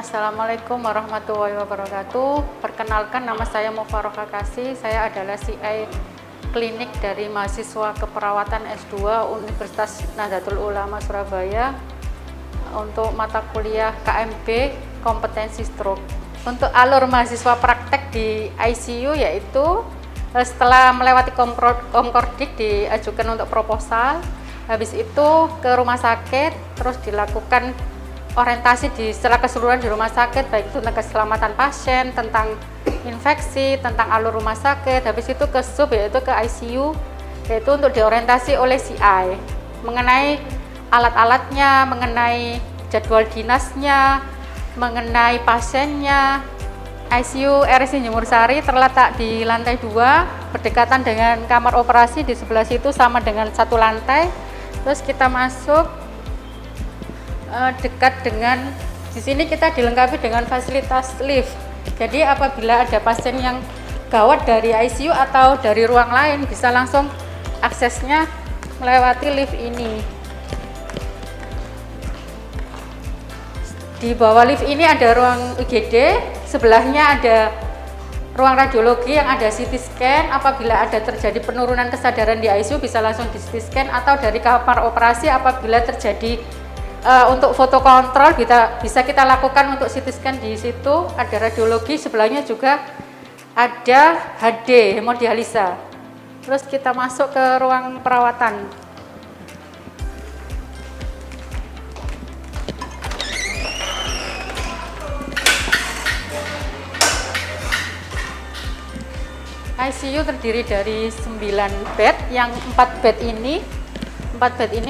Assalamualaikum warahmatullahi wabarakatuh. Perkenalkan, nama saya Mufarohah Kasih. Saya adalah CI klinik dari mahasiswa keperawatan S2 Universitas Nahdlatul Ulama Surabaya untuk mata kuliah KMB kompetensi stroke. Untuk alur mahasiswa praktek di ICU yaitu setelah melewati komkordik diajukan untuk proposal, habis itu ke rumah sakit, terus dilakukan orientasi secara keseluruhan di rumah sakit, baik itu tentang keselamatan pasien, tentang infeksi, tentang alur rumah sakit. Habis itu ke sub, yaitu ke ICU, yaitu untuk diorientasi oleh CI mengenai alat-alatnya, mengenai jadwal dinasnya, mengenai pasiennya. ICU RSI Jemur Sari terletak di lantai 2, berdekatan dengan kamar operasi. Di sebelah situ sama dengan satu lantai. Terus kita masuk dekat dengan, di sini kita dilengkapi dengan fasilitas lift. Jadi apabila ada pasien yang gawat dari ICU atau dari ruang lain, bisa langsung aksesnya melewati lift ini. Di bawah lift ini ada ruang UGD, sebelahnya ada ruang radiologi yang ada CT scan. Apabila ada terjadi penurunan kesadaran di ICU, bisa langsung di CT scan, atau dari kamar operasi apabila terjadi untuk foto kontrol bisa kita lakukan untuk CT scan. Di situ ada radiologi, sebelahnya juga ada HD hemodialisa. Terus kita masuk ke ruang perawatan. ICU terdiri dari 9 bed, yang 4 bed ini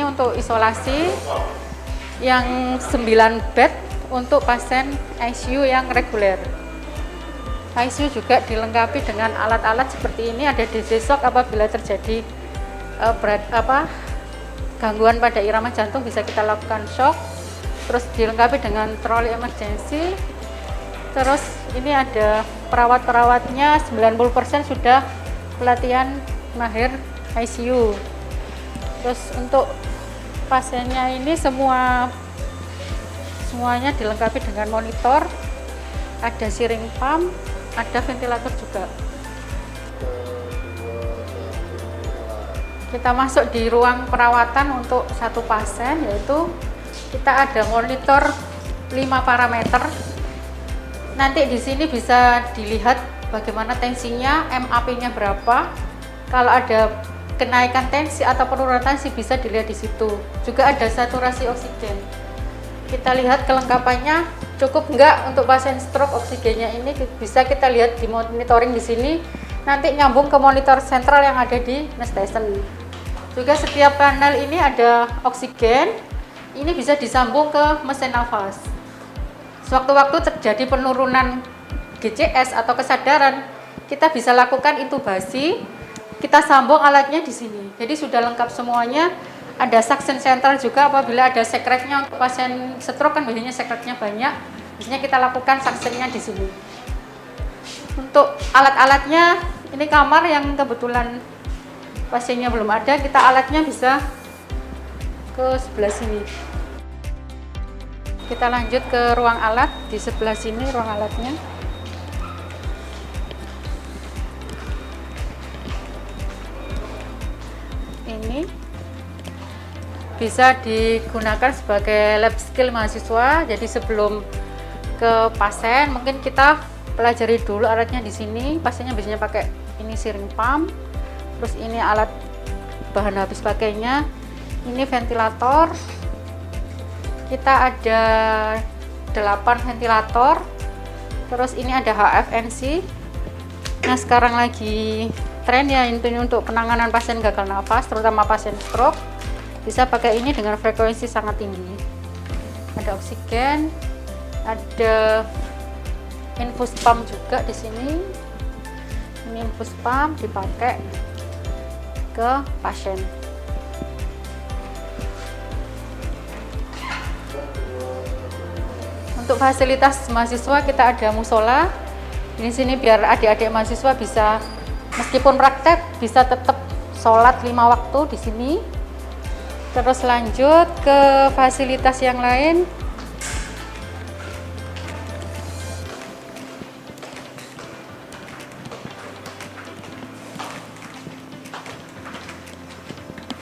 untuk isolasi, yang 9 bed untuk pasien ICU yang reguler. ICU juga dilengkapi dengan alat-alat seperti ini, ada DC shock apabila terjadi gangguan pada irama jantung, bisa kita lakukan shock. Terus dilengkapi dengan troli emergency. Terus ini ada perawat-perawatnya, 90% sudah pelatihan mahir ICU. Terus untuk pasiennya ini semuanya dilengkapi dengan monitor, ada syringe pump, ada ventilator juga. Kita masuk di ruang perawatan untuk satu pasien, yaitu kita ada monitor 5 parameter. Nanti di sini bisa dilihat bagaimana tensinya, MAP-nya berapa. Kalau ada kenaikan tensi atau penurunan tensi bisa dilihat di situ. Juga ada saturasi oksigen. Kita lihat kelengkapannya cukup enggak untuk pasien stroke. Oksigennya ini bisa kita lihat di monitoring di sini. Nanti nyambung ke monitor sentral yang ada di nurse station. Juga setiap panel ini ada oksigen. Ini bisa disambung ke mesin nafas. Sewaktu-waktu terjadi penurunan GCS atau kesadaran, kita bisa lakukan intubasi. Kita sambung alatnya di sini. Jadi sudah lengkap semuanya. Ada suction central juga apabila ada sekretnya. Untuk pasien stroke kan biasanya sekretnya banyak. Biasanya kita lakukan suctionnya di sini. Untuk alat-alatnya, ini kamar yang kebetulan pasiennya belum ada. Kita alatnya bisa ke sebelah sini. Kita lanjut ke ruang alat. Di sebelah sini ruang alatnya. Ini bisa digunakan sebagai lab skill mahasiswa. Jadi sebelum ke pasien, mungkin kita pelajari dulu alatnya di sini. Pasiennya biasanya pakai ini syringe pump, terus ini alat bahan habis pakainya, ini ventilator. Kita ada 8 ventilator, terus ini ada HFNC. Nah, sekarang lagi tren ya ini untuk penanganan pasien gagal nafas, terutama pasien stroke. Bisa pakai ini dengan frekuensi sangat tinggi. Ada oksigen, ada infus pump juga di sini. Ini infus pump dipakai ke pasien. Untuk fasilitas mahasiswa kita ada musola. Di sini biar adik-adik mahasiswa bisa, meskipun praktek, bisa tetap sholat 5 waktu di sini. Terus lanjut ke fasilitas yang lain.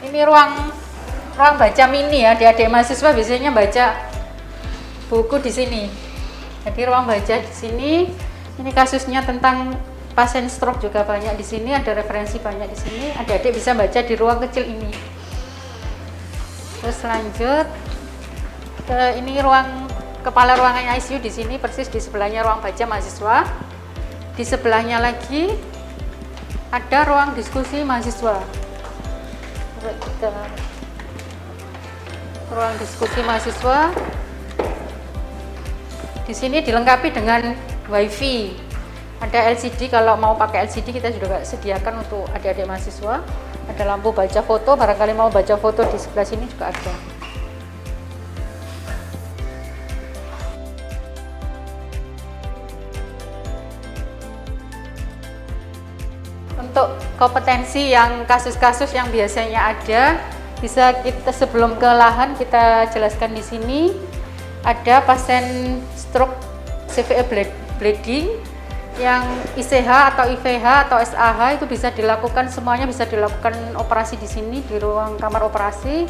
Ini ruang baca mini ya, adik-adik mahasiswa biasanya baca buku di sini. Jadi ruang baca di sini. Ini kasusnya tentang pasien stroke juga banyak di sini, ada referensi banyak di sini. Adik-adik bisa baca di ruang kecil ini. Terus lanjut ke ini ruang kepala ruangan ICU di sini, persis di sebelahnya ruang baca mahasiswa. Di sebelahnya lagi ada ruang diskusi mahasiswa. Ruang diskusi mahasiswa di sini dilengkapi dengan WiFi, ada LCD. Kalau mau pakai LCD kita juga sediakan untuk adik-adik mahasiswa. Ada lampu baca foto, barangkali mau baca foto di sebelah sini juga ada. Untuk kompetensi yang kasus-kasus yang biasanya ada, bisa kita sebelum ke lahan kita jelaskan di sini. Ada pasien stroke CVE bleeding yang ICH atau IVH atau SAH itu bisa dilakukan, semuanya bisa dilakukan operasi di sini di ruang kamar operasi,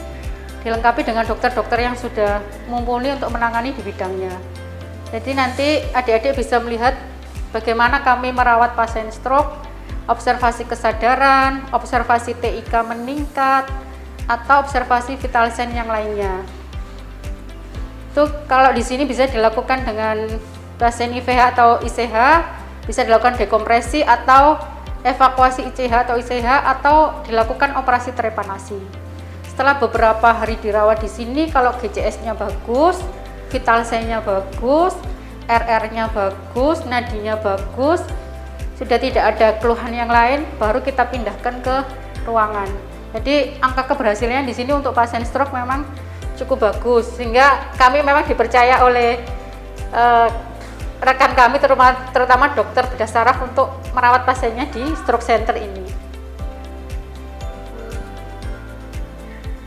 dilengkapi dengan dokter-dokter yang sudah mumpuni untuk menangani di bidangnya. Jadi nanti adik-adik bisa melihat bagaimana kami merawat pasien stroke, observasi kesadaran, observasi TIK meningkat, atau observasi vital sign yang lainnya. Itu kalau di sini bisa dilakukan dengan pasien IVH atau ICH, bisa dilakukan dekompresi atau evakuasi ICH atau ICH, atau dilakukan operasi trepanasi. Setelah beberapa hari dirawat di sini, kalau GCS-nya bagus, vital sign-nya bagus, RR-nya bagus, nadinya bagus, sudah tidak ada keluhan yang lain, baru kita pindahkan ke ruangan. Jadi angka keberhasilannya di sini untuk pasien stroke memang cukup bagus, sehingga kami memang dipercaya oleh rekan kami, terutama dokter bedah saraf, untuk merawat pasiennya di stroke center ini.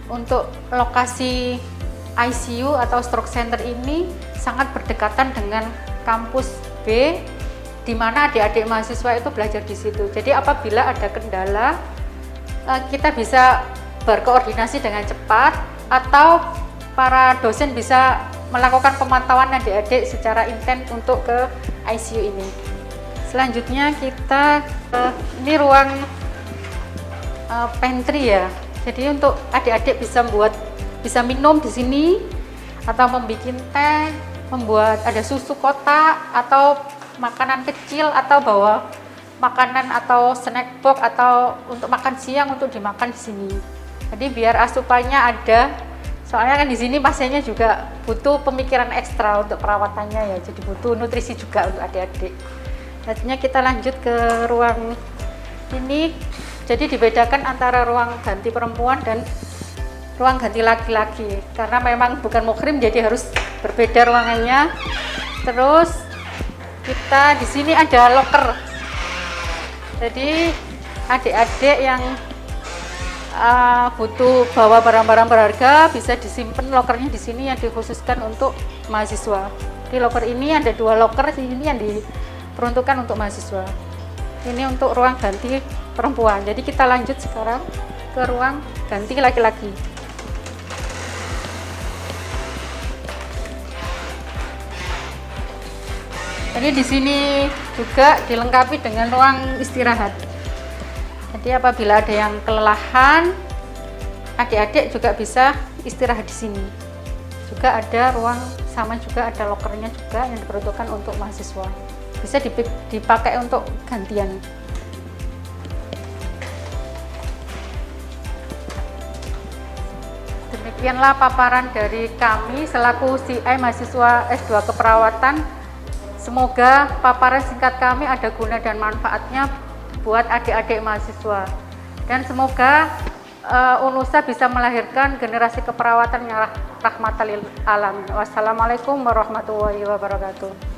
Untuk lokasi ICU atau stroke center ini sangat berdekatan dengan kampus B, di mana adik-adik mahasiswa itu belajar di situ. Jadi apabila ada kendala, kita bisa berkoordinasi dengan cepat, atau para dosen bisa melakukan pemantauan adik-adik secara intens untuk ke ICU ini. Selanjutnya kita ini ruang pantry ya. Jadi untuk adik-adik bisa minum di sini, atau membuat teh, membuat ada susu kotak atau makanan kecil, atau bawa makanan atau snack box atau untuk makan siang untuk dimakan di sini. Jadi biar asupannya ada, soalnya kan di sini pasiennya juga butuh pemikiran ekstra untuk perawatannya ya, jadi butuh nutrisi juga untuk adik-adik. Selanjutnya kita lanjut ke ruang ini. Jadi dibedakan antara ruang ganti perempuan dan ruang ganti laki-laki, karena memang bukan muhrim jadi harus berbeda ruangannya. Terus kita di sini ada locker. Jadi adik-adik yang butuh bawa barang-barang berharga bisa disimpan lokernya di sini, yang dikhususkan untuk mahasiswa. Di locker ini ada 2 locker di sini yang diperuntukkan untuk mahasiswa. Ini untuk ruang ganti perempuan. Jadi kita lanjut sekarang ke ruang ganti laki-laki. Jadi di sini juga dilengkapi dengan ruang istirahat. Jadi apabila ada yang kelelahan, adik-adik juga bisa istirahat di sini. Juga ada ruang, sama juga ada lokernya juga yang diperuntukkan untuk mahasiswa. Bisa dipakai untuk gantian. Demikianlah paparan dari kami selaku CI mahasiswa S2 keperawatan. Semoga paparan singkat kami ada guna dan manfaatnya buat adik-adik mahasiswa. Dan semoga UNUSA bisa melahirkan generasi keperawatan yang rahmatan lil alamin. Wassalamualaikum warahmatullahi wabarakatuh.